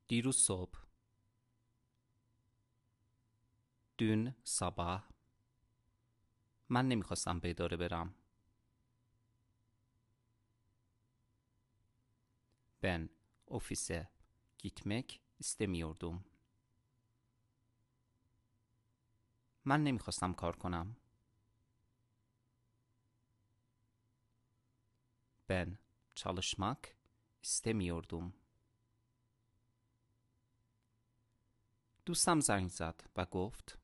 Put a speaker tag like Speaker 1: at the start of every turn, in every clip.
Speaker 1: دیروز صبح. dün sabah. من نمیخواستم به اداره برم. Ben ofise gitmek istemiyordum. من نمیخواستم کار کنم. Ben çalışmak istemiyordum. دوستم زنگ زد و گفت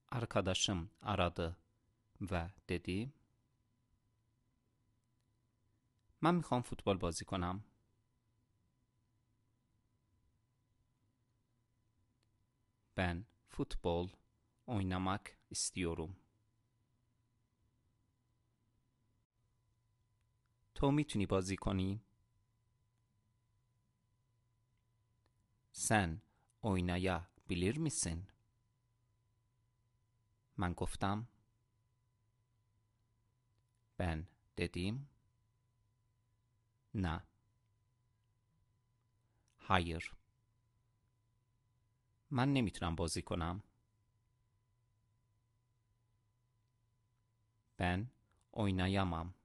Speaker 1: Arkadaşım aradı ve dedi من میخوام فوتبال بازی کنم. Ben futbol oynamak istiyorum. تو میتونی بازی کنی؟ Sen oynayabilir misin? من گفتم Ben dedim نه. Hayır. من نمیتونم بازی کنم. Ben oynayamam.